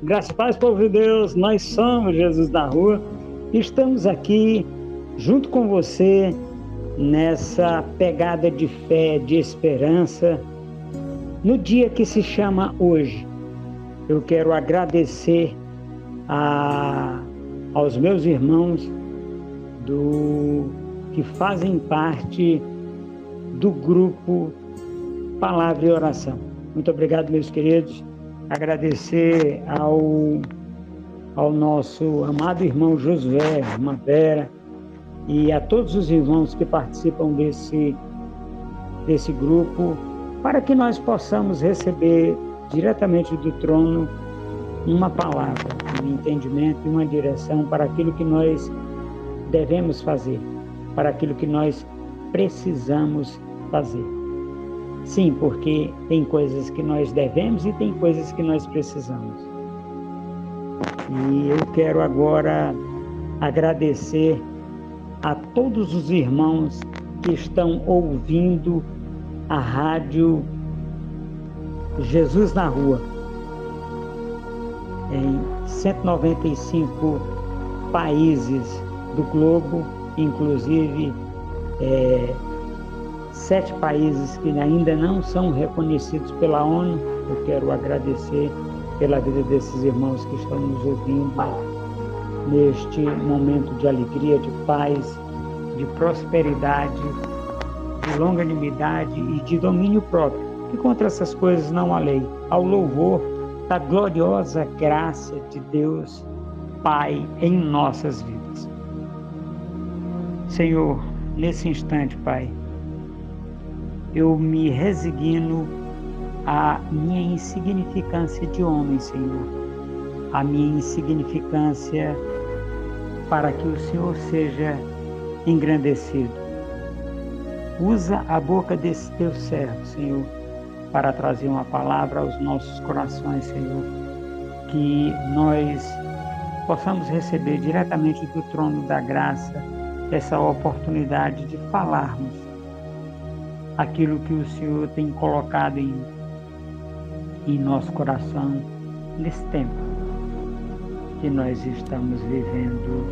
Graça e paz, povo de Deus, nós somos Jesus na Rua. Estamos aqui junto com você nessa pegada de fé, de esperança, no dia que se chama hoje. Eu quero agradecer aos meus irmãos que fazem parte do grupo Palavra e Oração. Muito obrigado, meus queridos. Agradecer ao nosso amado irmão Josué, irmã Vera, e a todos os irmãos que participam desse grupo, para que nós possamos receber diretamente do trono uma palavra, um entendimento e uma direção para aquilo que nós devemos fazer, para aquilo que nós precisamos fazer. Sim, porque tem coisas que nós devemos e tem coisas que nós precisamos. E eu quero agora agradecer a todos os irmãos que estão ouvindo a rádio Jesus na Rua, em 195 países do globo, inclusive 7 países que ainda não são reconhecidos pela ONU. Eu quero agradecer pela vida desses irmãos que estão nos ouvindo neste momento de alegria, de paz, de prosperidade, de longanimidade e de domínio próprio. E contra essas coisas não há lei. Ao louvor da gloriosa graça de Deus Pai em nossas vidas. Senhor, nesse instante, Pai, eu me resigno à minha insignificância de homem, Senhor, a minha insignificância para que o Senhor seja engrandecido. Usa a boca desse teu servo, Senhor, para trazer uma palavra aos nossos corações, Senhor, que nós possamos receber diretamente do trono da graça essa oportunidade de falarmos aquilo que o Senhor tem colocado em nosso coração nesse tempo que nós estamos vivendo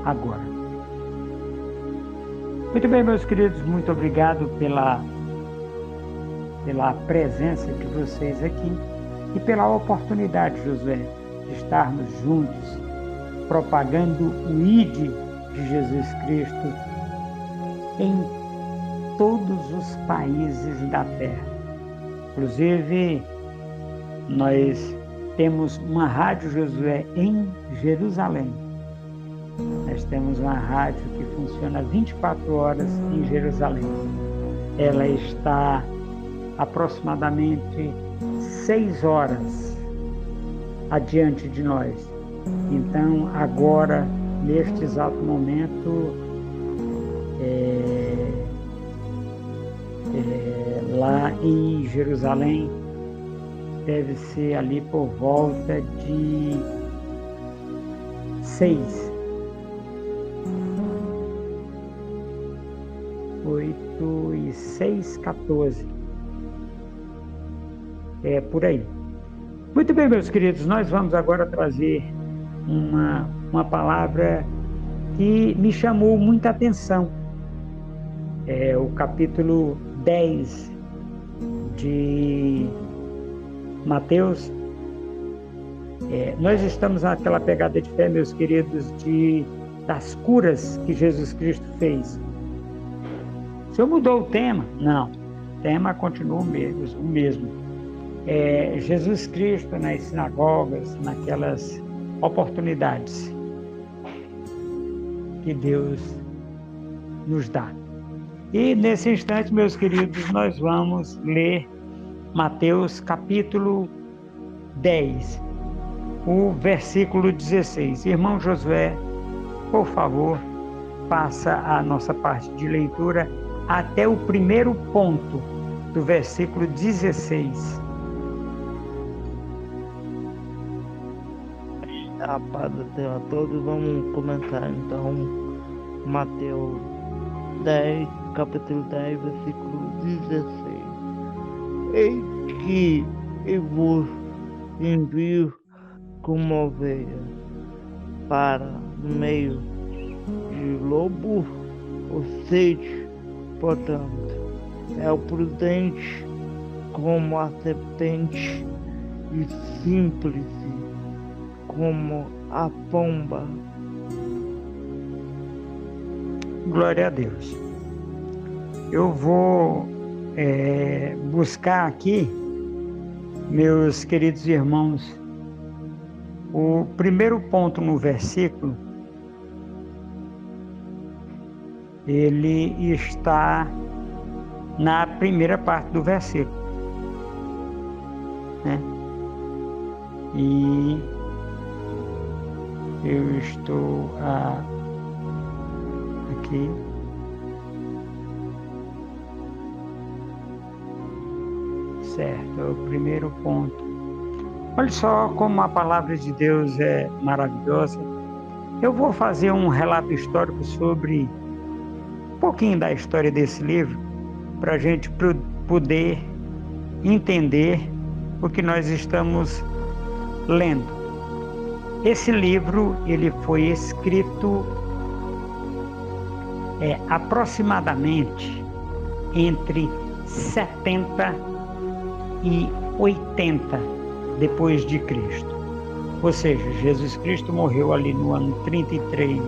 agora. Muito bem, meus queridos, muito obrigado pela presença de vocês aqui e pela oportunidade, Josué, de estarmos juntos propagando o ID de Jesus Cristo em todos os países da terra. Inclusive, nós temos uma rádio Josué em Jerusalém. Nós temos uma rádio que funciona 24 horas em Jerusalém. Ela está aproximadamente 6 horas adiante de nós. Então, agora, neste exato momento, lá em Jerusalém, deve ser ali por volta de 6, 8 e 6, 14. É por aí. Muito bem, meus queridos, nós vamos agora trazer uma palavra que me chamou muita atenção. É o capítulo 10 de Mateus. Nós estamos naquela pegada de fé, meus queridos, das curas que Jesus Cristo fez. O Senhor mudou o tema? Não, o tema continua o mesmo. Jesus Cristo nas sinagogas, naquelas oportunidades que Deus nos dá. E nesse instante, meus queridos, nós vamos ler Mateus capítulo 10, o versículo 16. Irmão Josué, por favor, faça a nossa parte de leitura até o primeiro ponto do versículo 16. A paz do Senhor a todos. Vamos começar então Mateus 10, capítulo 10, versículo 16. Eis que eu vos envio como ovelha para no meio de lobo, ou seja, portanto, é o prudente como a serpente e simples como a pomba. Glória a Deus. Eu vou buscar aqui, meus queridos irmãos, o primeiro ponto no versículo. Ele está na primeira parte do versículo, né? E eu estou aqui. Certo, é o primeiro ponto. Olha só como a palavra de Deus é maravilhosa. Eu vou fazer um relato histórico sobre um pouquinho da história desse livro, para a gente poder entender o que nós estamos lendo. Esse livro, ele foi escrito aproximadamente entre 70 e 80 depois de Cristo. Ou seja, Jesus Cristo morreu ali no ano 33,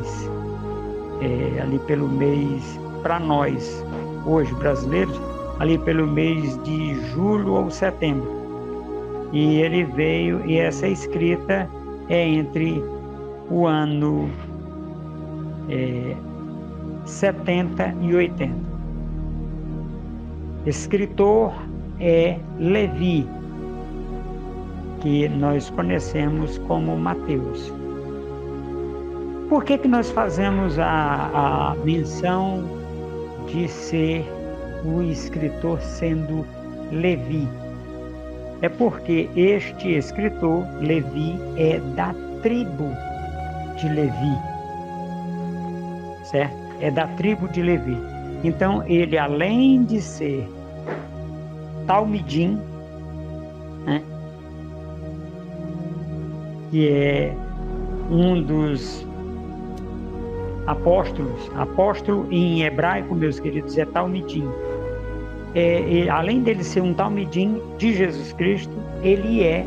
ali pelo mês, para nós, hoje brasileiros, ali pelo mês de julho ou setembro. E ele veio, e essa escrita é entre o ano 70 e 80. Escritor é Levi, que nós conhecemos como Mateus. Por que nós fazemos a menção de ser o escritor sendo Levi? É porque este escritor, Levi, é da tribo de Levi, certo? É da tribo de Levi. Então, ele, além de ser talmidim, né, que é um dos apóstolos, apóstolo em hebraico, meus queridos, é talmidim. Além dele ser um talmidim de Jesus Cristo, ele é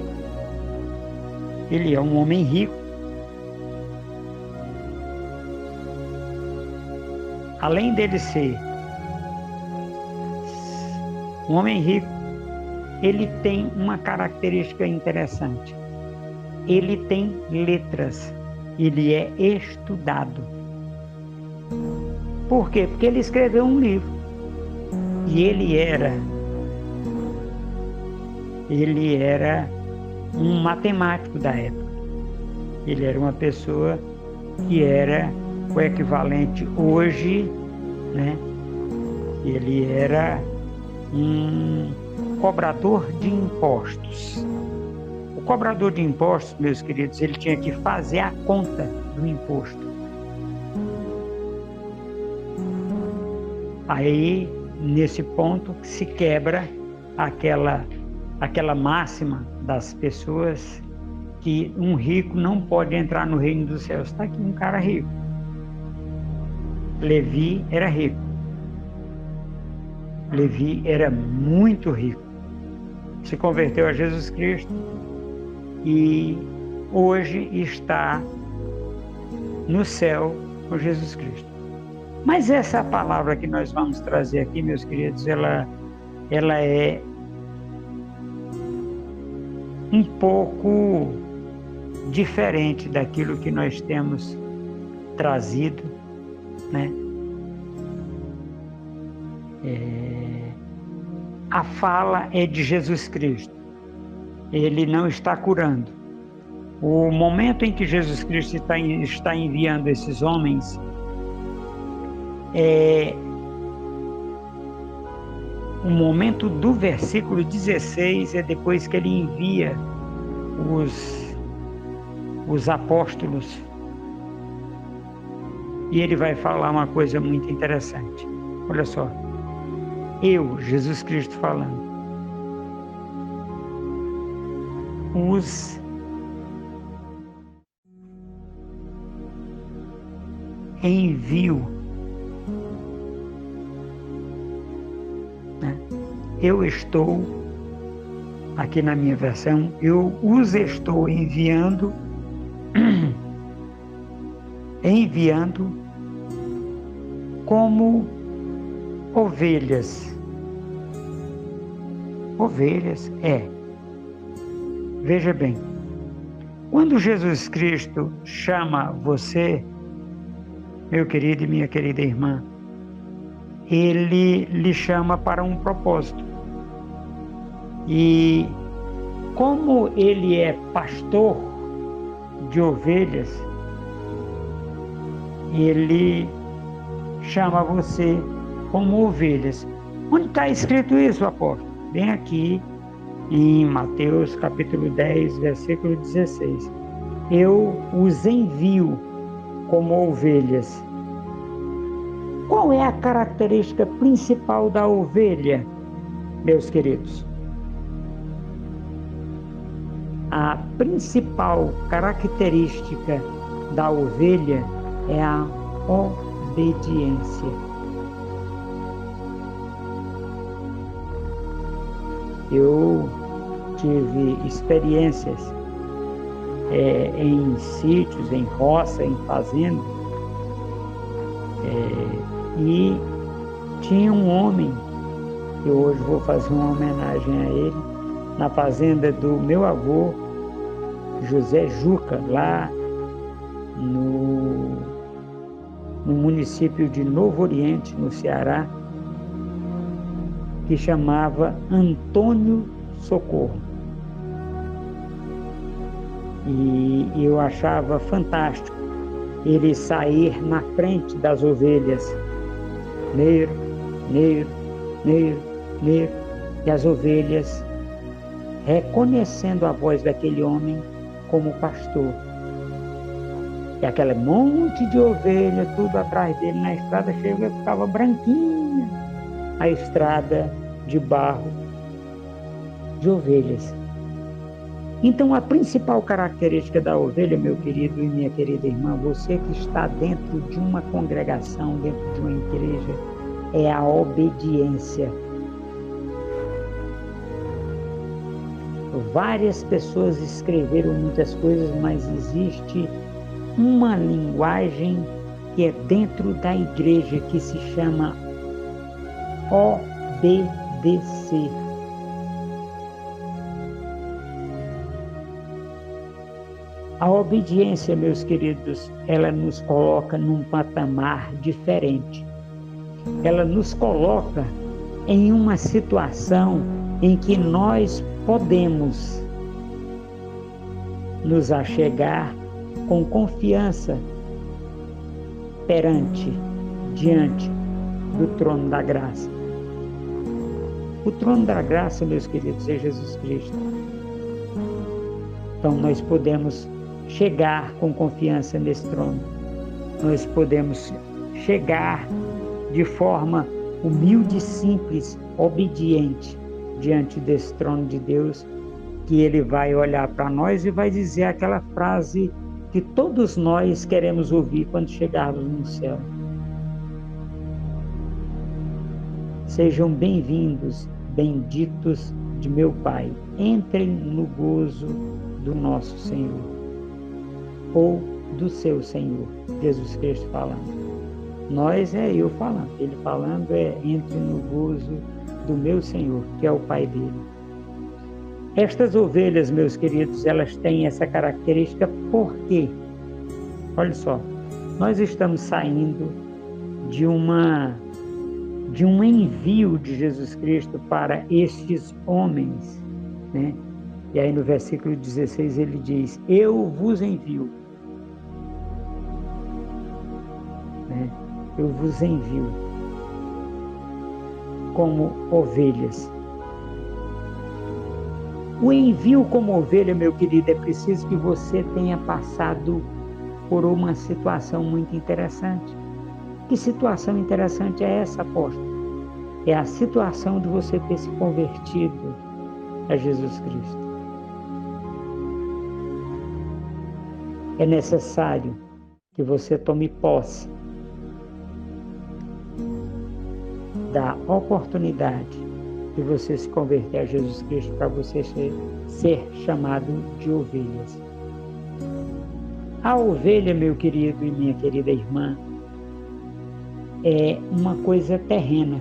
um homem rico. Além dele ser um homem rico, ele tem uma característica interessante. Ele tem letras, ele é estudado. Por quê? Porque ele escreveu um livro. E ele era um matemático da época. Ele era uma pessoa que era o equivalente hoje, né? Ele era um cobrador de impostos. O cobrador de impostos, meus queridos, ele tinha que fazer a conta do imposto. Aí, nesse ponto, se quebra aquela máxima das pessoas que um rico não pode entrar no reino dos céus. Está aqui um cara rico. Levi era rico. Levi era muito rico. Se converteu a Jesus Cristo e hoje está no céu com Jesus Cristo. Mas essa palavra que nós vamos trazer aqui, meus queridos, ela é um pouco diferente daquilo que nós temos trazido, né? A fala é de Jesus Cristo. Ele não está curando. O momento em que Jesus Cristo está enviando esses homens o momento do versículo 16 é depois que ele envia os apóstolos, e ele vai falar uma coisa muito interessante. Olha só, Jesus Cristo falando, os envio. Eu estou, aqui na minha versão, eu os estou enviando, como ovelhas. Ovelhas, Veja bem, quando Jesus Cristo chama você, meu querido e minha querida irmã, Ele lhe chama para um propósito. E como Ele é pastor de ovelhas, Ele chama você como ovelhas. Onde está escrito isso, apóstolo? Bem aqui em Mateus capítulo 10, versículo 16. Eu os envio como ovelhas. Qual é a característica principal da ovelha, meus queridos? A principal característica da ovelha é a obediência. Eu tive experiências em sítios, em roça, em fazenda, e tinha um homem, que hoje vou fazer uma homenagem a ele, na fazenda do meu avô, José Juca, lá no município de Novo Oriente, no Ceará, que chamava Antônio Socorro. E eu achava fantástico ele sair na frente das ovelhas, neiro, e as ovelhas reconhecendo a voz daquele homem como pastor. E aquele monte de ovelha, tudo atrás dele na estrada, ficava branquinha a estrada de barro de ovelhas. Então, a principal característica da ovelha, meu querido e minha querida irmã, você que está dentro de uma congregação, dentro de uma igreja, é a obediência. Várias pessoas escreveram muitas coisas, mas existe uma linguagem que é dentro da igreja, que se chama obedecer. A obediência, meus queridos, ela nos coloca num patamar diferente. Ela nos coloca em uma situação em que nós podemos nos achegar com confiança diante do trono da graça. O trono da graça, meus queridos, é Jesus Cristo. Então nós podemos chegar com confiança nesse trono. Nós podemos chegar de forma humilde, simples, obediente diante desse trono de Deus, que Ele vai olhar para nós e vai dizer aquela frase que todos nós queremos ouvir quando chegarmos no céu. Sejam bem-vindos, benditos de meu Pai. Entrem no gozo do nosso Senhor, ou do seu Senhor, Jesus Cristo falando. Nós é eu falando, Ele falando é entre no gozo do meu Senhor, que é o Pai dele. Estas ovelhas, meus queridos, elas têm essa característica porque, olha só, nós estamos saindo de um envio de Jesus Cristo para estes homens, né? E aí no versículo 16 ele diz: eu vos envio, né? Eu vos envio como ovelhas. O envio como ovelha, meu querido, é preciso que você tenha passado por uma situação muito interessante. Que situação interessante é essa, apóstolo? É a situação de você ter se convertido a Jesus Cristo. É necessário que você tome posse dá oportunidade de você se converter a Jesus Cristo para você ser chamado de ovelhas. A ovelha, meu querido e minha querida irmã, é uma coisa terrena.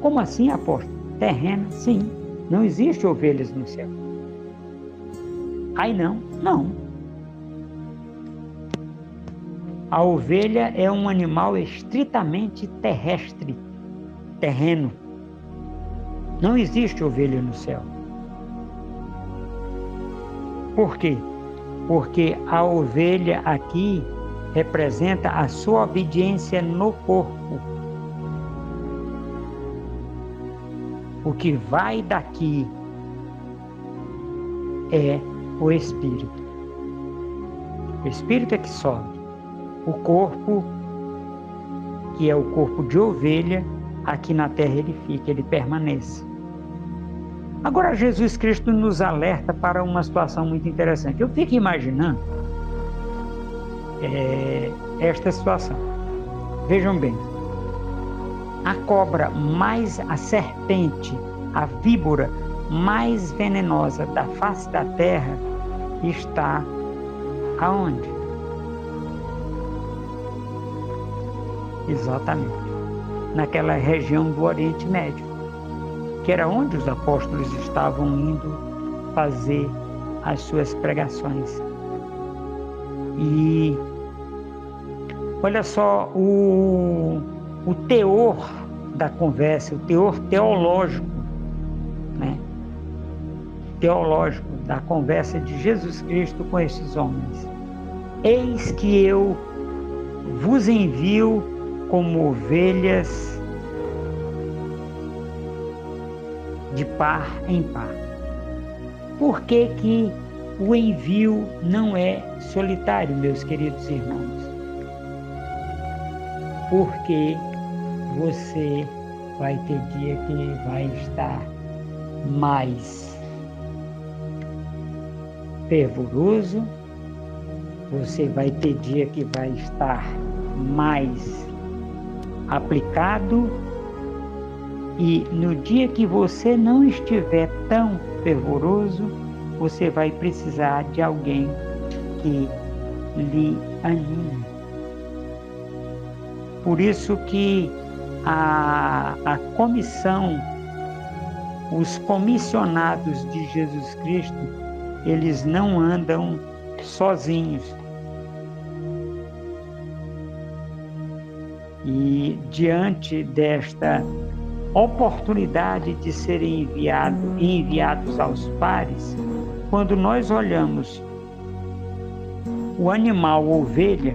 Como assim, apóstolo? Terrena? Sim. Não existe ovelhas no céu. Ai, não? Não. A ovelha é um animal estritamente terrestre, terreno. Não existe ovelha no céu. Por quê? Porque a ovelha aqui representa a sua obediência no corpo. O que vai daqui é o espírito. O espírito é que sobe. O corpo, que é o corpo de ovelha, aqui na terra ele fica, ele permanece. Agora Jesus Cristo nos alerta para uma situação muito interessante. Eu fico imaginando esta situação. Vejam bem, a serpente, a víbora mais venenosa da face da terra está aonde? Exatamente, naquela região do Oriente Médio, que era onde os apóstolos estavam indo fazer as suas pregações. E olha só o teor da conversa, o teor teológico, né? Teológico da conversa de Jesus Cristo com esses homens. Eis que eu vos envio como ovelhas de par em par. Por que que o envio não é solitário, meus queridos irmãos? Porque você vai ter dia que vai estar mais fervoroso, você vai ter dia que vai estar mais aplicado, e no dia que você não estiver tão fervoroso, você vai precisar de alguém que lhe anime. Por isso que a comissão, os comissionados de Jesus Cristo, eles não andam sozinhos. E diante desta oportunidade de serem enviados aos pares, quando nós olhamos o animal ovelha,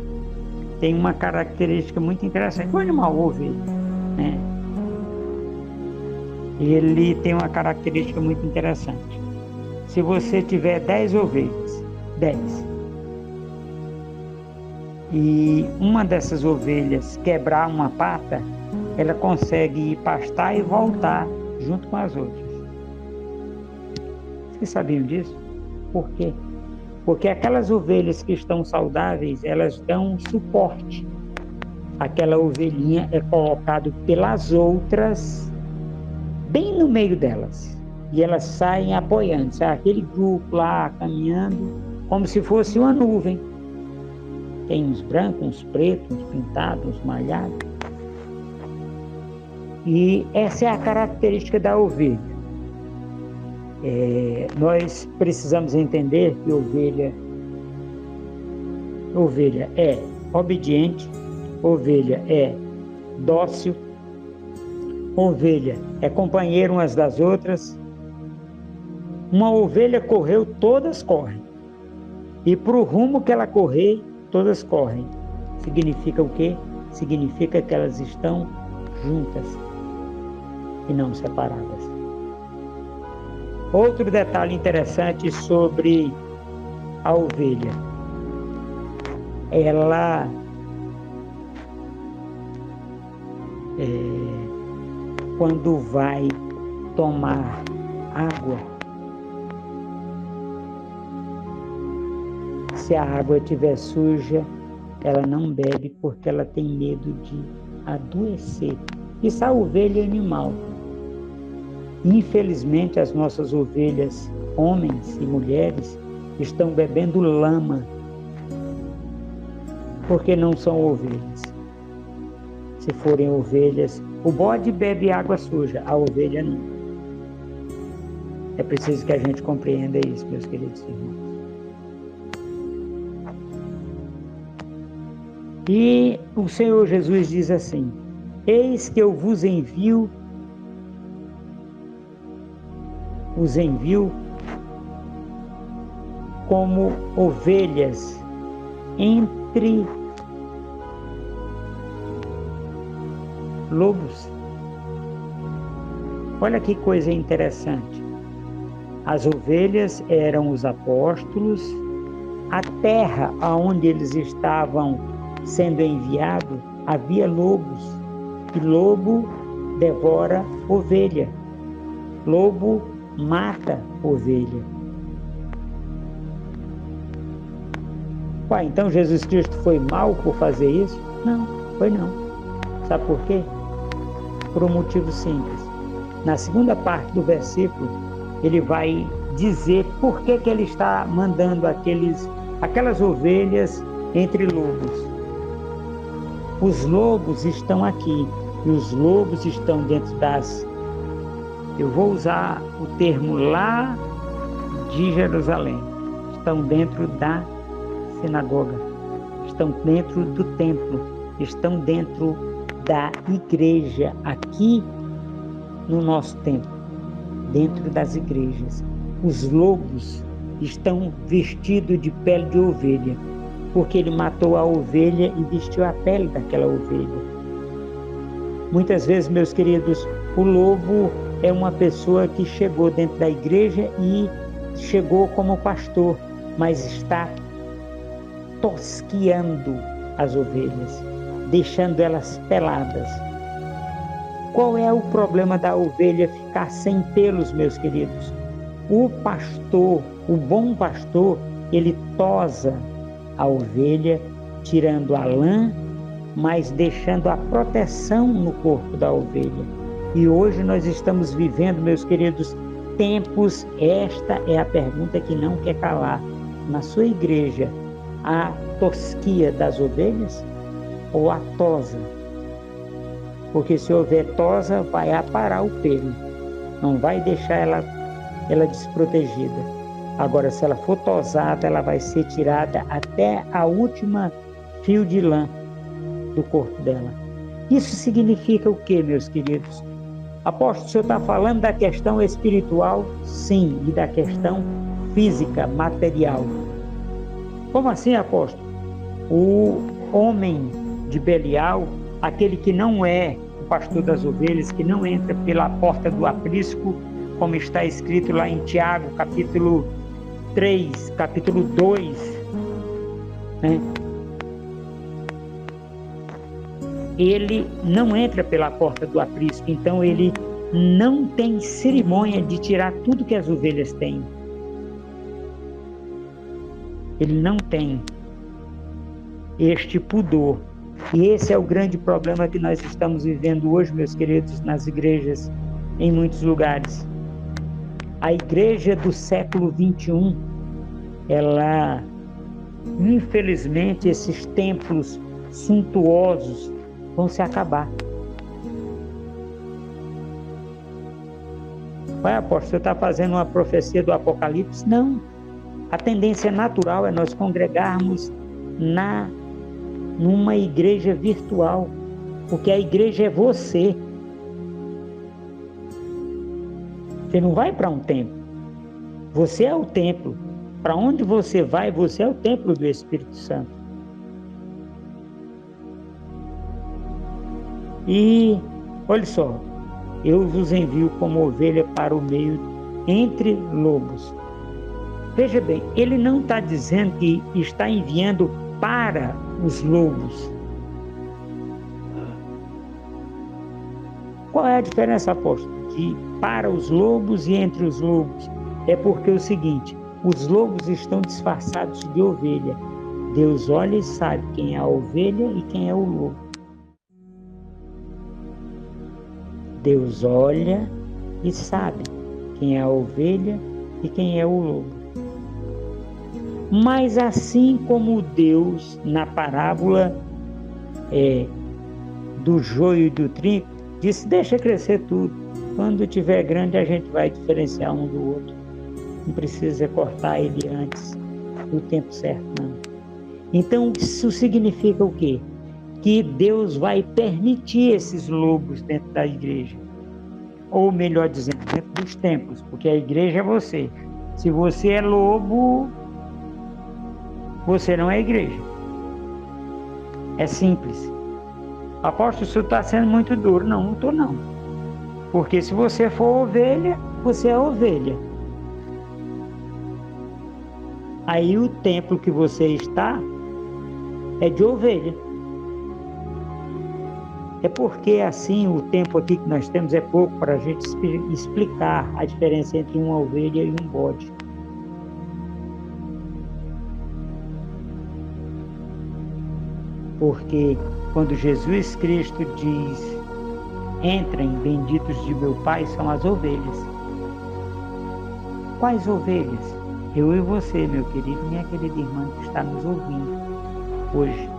tem uma característica muito interessante. O animal ovelha, né? Ele tem uma característica muito interessante. Se você tiver 10 ovelhas, 10, e uma dessas ovelhas quebrar uma pata, ela consegue ir pastar e voltar junto com as outras. Vocês sabiam disso? Por quê? Porque aquelas ovelhas que estão saudáveis, elas dão suporte. Aquela ovelhinha é colocada pelas outras bem no meio delas. E elas saem apoiando, sabe? Aquele grupo lá caminhando como se fosse uma nuvem. Tem uns brancos, uns pretos, uns pintados, uns malhados. E essa é a característica da ovelha. Nós precisamos entender que ovelha é obediente, ovelha é dócil, ovelha é companheira umas das outras. Uma ovelha correu, todas correm. E para o rumo que ela correr, todas correm. Significa o quê? Significa que elas estão juntas e não separadas. Outro detalhe interessante sobre a ovelha. Ela quando vai tomar água, se a água estiver suja, ela não bebe porque ela tem medo de adoecer. Isso é a ovelha animal. Infelizmente, as nossas ovelhas, homens e mulheres, estão bebendo lama, porque não são ovelhas. Se forem ovelhas, o bode bebe água suja, a ovelha não. É preciso que a gente compreenda isso, meus queridos irmãos. E o Senhor Jesus diz assim: eis que eu os envio como ovelhas entre lobos. Olha que coisa interessante. As ovelhas eram os apóstolos, a terra aonde eles estavam sendo enviados havia lobos, e lobo devora ovelha, lobo mata ovelha. Uai, então Jesus Cristo foi mal por fazer isso? Não, foi não. Sabe por quê? Por um motivo simples. Na segunda parte do versículo, ele vai dizer por que ele está mandando aquelas ovelhas entre lobos. Os lobos estão aqui, e os lobos estão dentro eu vou usar o termo lá de Jerusalém, estão dentro da sinagoga, estão dentro do templo, estão dentro da igreja, aqui no nosso templo, dentro das igrejas. Os lobos estão vestidos de pele de ovelha, porque ele matou a ovelha e vestiu a pele daquela ovelha. Muitas vezes, meus queridos, o lobo é uma pessoa que chegou dentro da igreja e chegou como pastor, mas está tosquiando as ovelhas, deixando elas peladas. Qual é o problema da ovelha ficar sem pelos, meus queridos? O pastor, o bom pastor, ele tosa a ovelha, tirando a lã, mas deixando a proteção no corpo da ovelha. E hoje nós estamos vivendo, meus queridos, tempos, esta é a pergunta que não quer calar. Na sua igreja, a tosquia das ovelhas ou a tosa? Porque se houver tosa, vai aparar o pelo, não vai deixar ela desprotegida. Agora, se ela for tosada, ela vai ser tirada até a última fio de lã do corpo dela. Isso significa o quê, meus queridos? Apóstolo, o senhor está falando da questão espiritual? Sim, e da questão física, material. Como assim, apóstolo? O homem de Belial, aquele que não é o pastor das ovelhas, que não entra pela porta do aprisco, como está escrito lá em Tiago, capítulo 3, capítulo 2, né? Ele não entra pela porta do aprisco, então ele não tem cerimônia de tirar tudo que as ovelhas têm. Ele não tem este pudor. E esse é o grande problema que nós estamos vivendo hoje, meus queridos, nas igrejas, em muitos lugares. A igreja do século 21, ela, infelizmente, esses templos suntuosos vão se acabar. Vai, apóstolo, você está fazendo uma profecia do Apocalipse? Não. A tendência natural é nós congregarmos numa igreja virtual, porque a igreja é você. Você não vai para um templo. Você é o templo. Para onde você vai, você é o templo do Espírito Santo. E, olha só, eu vos envio como ovelha para o meio entre lobos. Veja bem, ele não está dizendo que está enviando para os lobos. Qual é a diferença, apóstolo, de para os lobos e entre os lobos? É porque é o seguinte, os lobos estão disfarçados de ovelha. Deus olha e sabe quem é a ovelha e quem é o lobo. Deus olha e sabe quem é a ovelha e quem é o lobo. Mas assim como Deus, na parábola do joio e do trigo, disse: deixa crescer tudo. Quando tiver grande, a gente vai diferenciar um do outro. Não precisa cortar ele antes do tempo certo, não. Então, isso significa o quê? Que Deus vai permitir esses lobos dentro da igreja. Ou melhor dizendo, dentro dos templos, porque a igreja é você. Se você é lobo, você não é igreja. É simples. Apóstolo, isso está sendo muito duro. Não estou não. Porque se você for ovelha, você é ovelha. Aí o templo que você está é de ovelha. É porque assim o tempo aqui que nós temos é pouco para a gente explicar a diferença entre uma ovelha e um bode. Porque quando Jesus Cristo diz: entrem, benditos de meu Pai, são as ovelhas. Quais ovelhas? Eu e você, meu querido, minha querida irmã que está nos ouvindo hoje.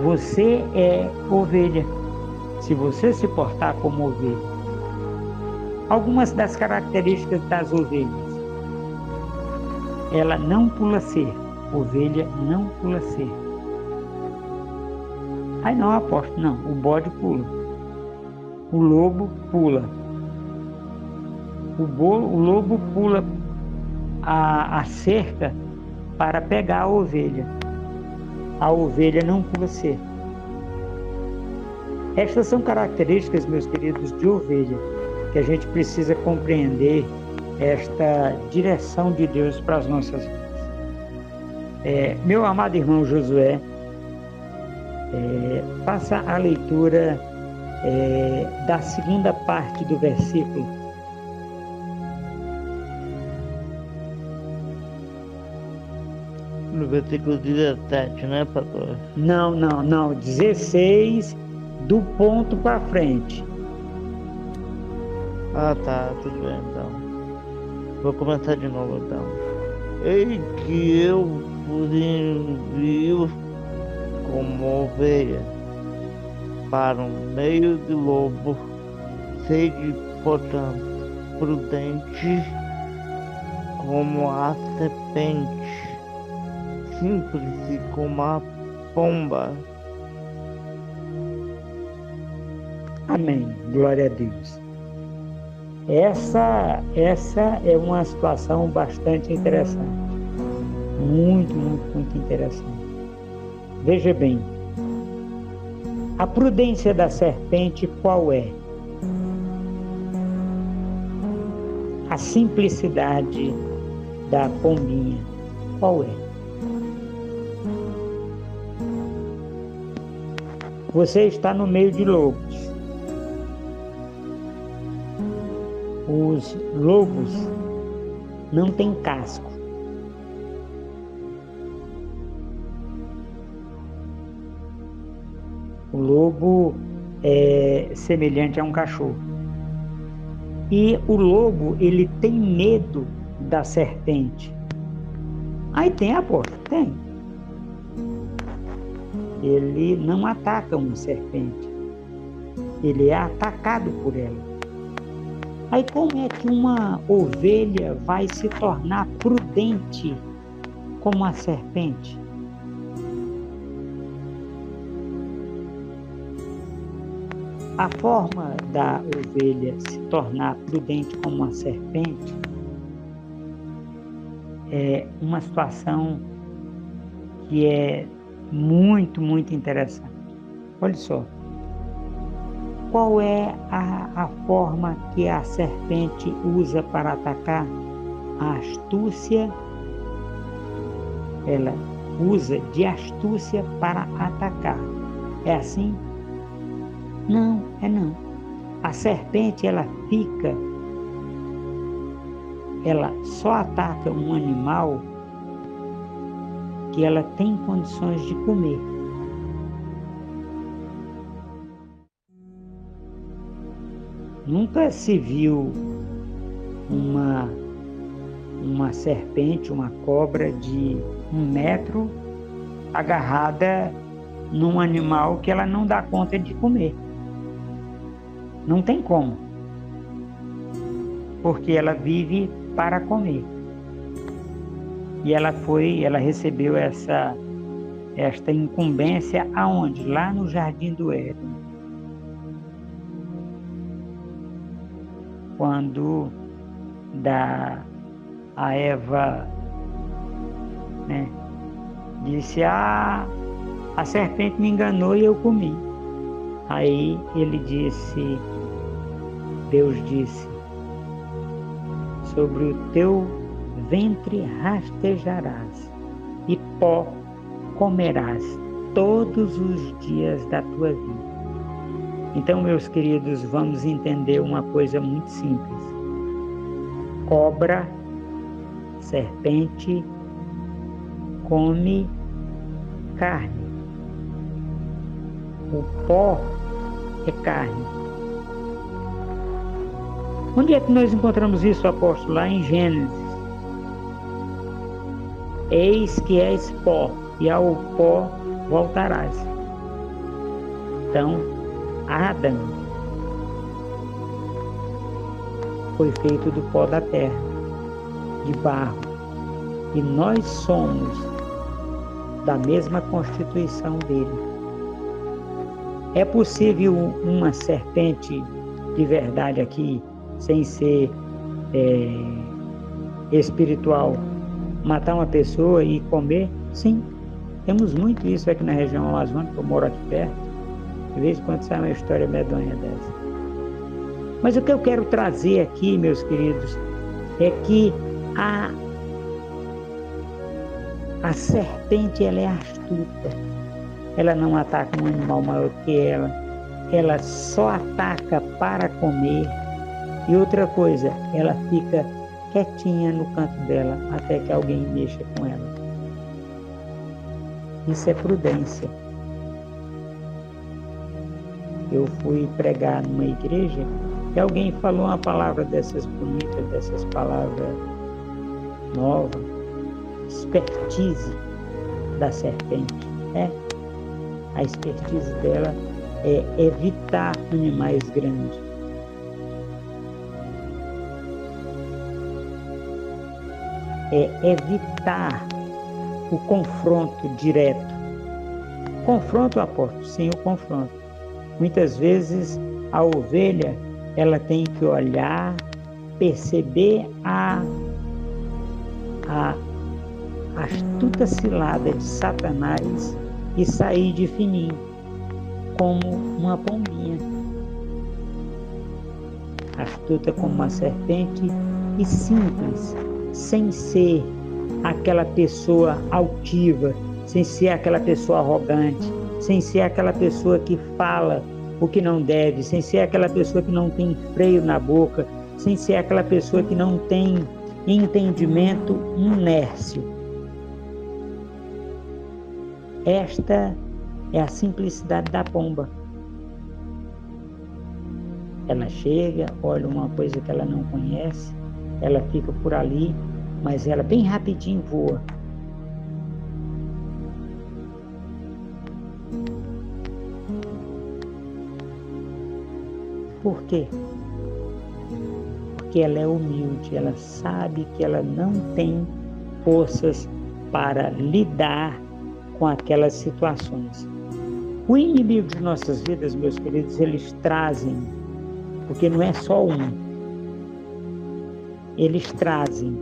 Você é ovelha, se você se portar como ovelha. Algumas das características das ovelhas: ela não pula cerca. Ovelha não pula cerca. Aí não, apóstolo, não, o bode pula. O lobo pula. O lobo pula a cerca para pegar a ovelha. A ovelha não pula cerca. Estas são características, meus queridos, de ovelha, que a gente precisa compreender esta direção de Deus para as nossas vidas. Meu amado irmão Josué, faça a leitura da segunda parte do versículo. No versículo 17, né, pastor? Não. 16 do ponto para frente. Ah, tá, tudo bem, então. Vou começar de novo, então. Eis que eu vos envio como ovelha para o meio do lobo. Sede, portanto, prudente como a serpente, simples como a pomba. Amém. Glória a Deus. Essa é uma situação bastante interessante. Muito interessante. Veja bem. A prudência da serpente qual é? A simplicidade da pombinha qual é? Você está no meio de lobos. Os lobos não têm casco. O lobo é semelhante a um cachorro. E o lobo, ele tem medo da serpente. Aí tem a porta? Tem. Ele não ataca uma serpente. Ele é atacado por ela. Aí como é que uma ovelha vai se tornar prudente como a serpente? A forma da ovelha se tornar prudente como a serpente é uma situação que é muito interessante. Olha só. Qual é a forma que a serpente usa para atacar? A astúcia. Ela usa de astúcia para atacar. É assim? Não, não. A serpente, ela só ataca um animal que ela tem condições de comer. Nunca se viu uma serpente, uma cobra de 1 metro agarrada num animal que ela não dá conta de comer. Não tem como, porque ela vive para comer. E ela recebeu esta incumbência aonde? Lá no Jardim do Éden. Quando a Eva, né, disse, a serpente me enganou e eu comi. Aí Deus disse, sobre o teu ventre rastejarás e pó comerás todos os dias da tua vida. Então, meus queridos, vamos entender uma coisa muito simples. Cobra, serpente, come carne. O pó é carne. Onde é que nós encontramos isso, apóstolo? Lá em Gênesis. Eis que és pó, e ao pó voltarás. Então, Adão foi feito do pó da terra, de barro, e nós somos da mesma constituição dele. É possível uma serpente de verdade aqui, sem ser espiritual, matar uma pessoa e comer? Sim, temos muito isso aqui na região amazônica, eu moro aqui perto. De vez em quando sai uma história medonha dessa. Mas o que eu quero trazer aqui, meus queridos, é que a serpente, ela é astuta. Ela não ataca um animal maior que ela só ataca para comer. E outra coisa, ela fica quietinha no canto dela até que alguém mexa com ela. Isso é prudência. Eu fui pregar numa igreja e alguém falou uma palavra dessas bonitas, dessas palavras novas, expertise da serpente. A expertise dela é evitar animais grandes. É evitar o confronto direto. Confronto, apóstolo? Sim, o confronto. Muitas vezes a ovelha, ela tem que olhar, perceber a astuta cilada de Satanás e sair de fininho, como uma pombinha. Astuta como uma serpente e simples, sem ser aquela pessoa altiva, sem ser aquela pessoa arrogante, sem ser aquela pessoa que fala o que não deve, sem ser aquela pessoa que não tem freio na boca, sem ser aquela pessoa que não tem entendimento inércio. Esta é a simplicidade da pomba. Ela chega, olha uma coisa que ela não conhece, ela fica por ali, mas ela bem rapidinho voa. Por quê? Porque ela é humilde, ela sabe que ela não tem forças para lidar com aquelas situações. O inimigo de nossas vidas, meus queridos, eles trazem, porque não é só um, eles trazem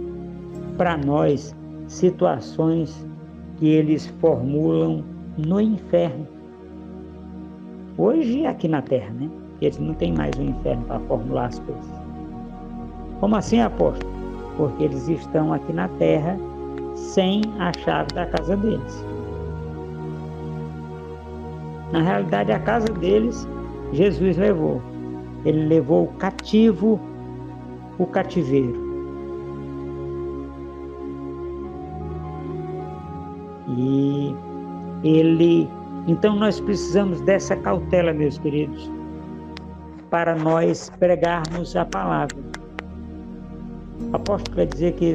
para nós situações que eles formulam no inferno. Hoje aqui na terra, né? Eles não têm mais o inferno para formular as coisas. Como assim, apóstolo? Porque eles estão aqui na terra sem a chave da casa deles. Na realidade, a casa deles, Jesus levou. Ele levou o cativo, o cativeiro. E então nós precisamos dessa cautela, meus queridos. para nós pregarmos a palavra. O apóstolo quer dizer que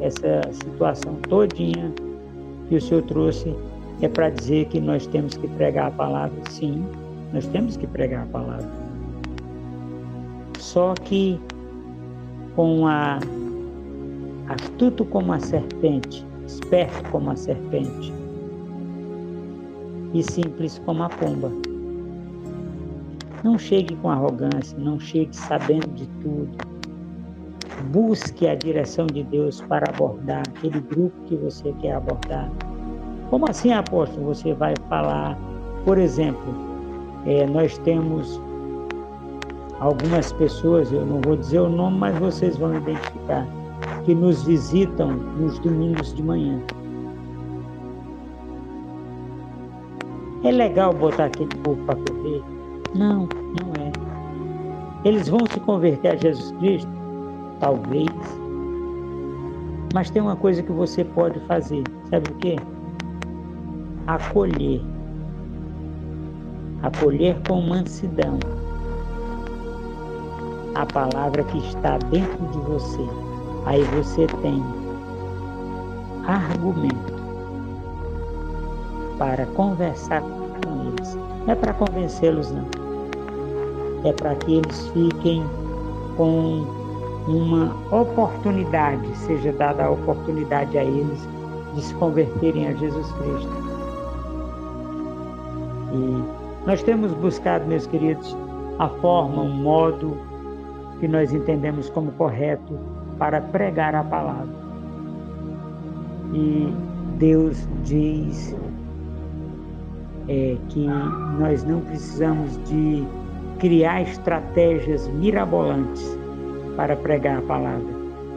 essa situação todinha que o Senhor trouxe é para dizer que nós temos que pregar a palavra? Sim, nós temos que pregar a palavra. Só que com astuto como a serpente, esperto como a serpente e simples como a pomba. Não chegue com arrogância, não chegue sabendo de tudo. Busque a direção de Deus para abordar aquele grupo que você quer abordar. Como assim, apóstolo? Você vai falar, por exemplo, nós temos algumas pessoas, eu não vou dizer o nome, mas vocês vão identificar, que nos visitam nos domingos de manhã. É legal botar aquele povo para correr? Não, não é. Eles vão se converter a Jesus Cristo? Talvez. Mas tem uma coisa que você pode fazer. Sabe o quê? Acolher. Acolher com mansidão a palavra que está dentro de você. Aí você tem argumento para conversar com eles. Não é para convencê-los, não. É para que eles fiquem com uma oportunidade, seja dada a oportunidade a eles de se converterem a Jesus Cristo. E nós temos buscado, meus queridos, a forma, um modo que nós entendemos como correto para pregar a palavra. E Deus diz que nós não precisamos de criar estratégias mirabolantes para pregar a palavra.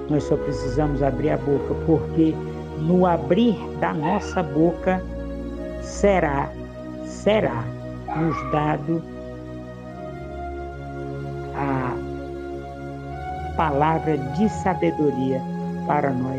Nós só precisamos abrir a boca, porque no abrir da nossa boca será nos dado a palavra de sabedoria para nós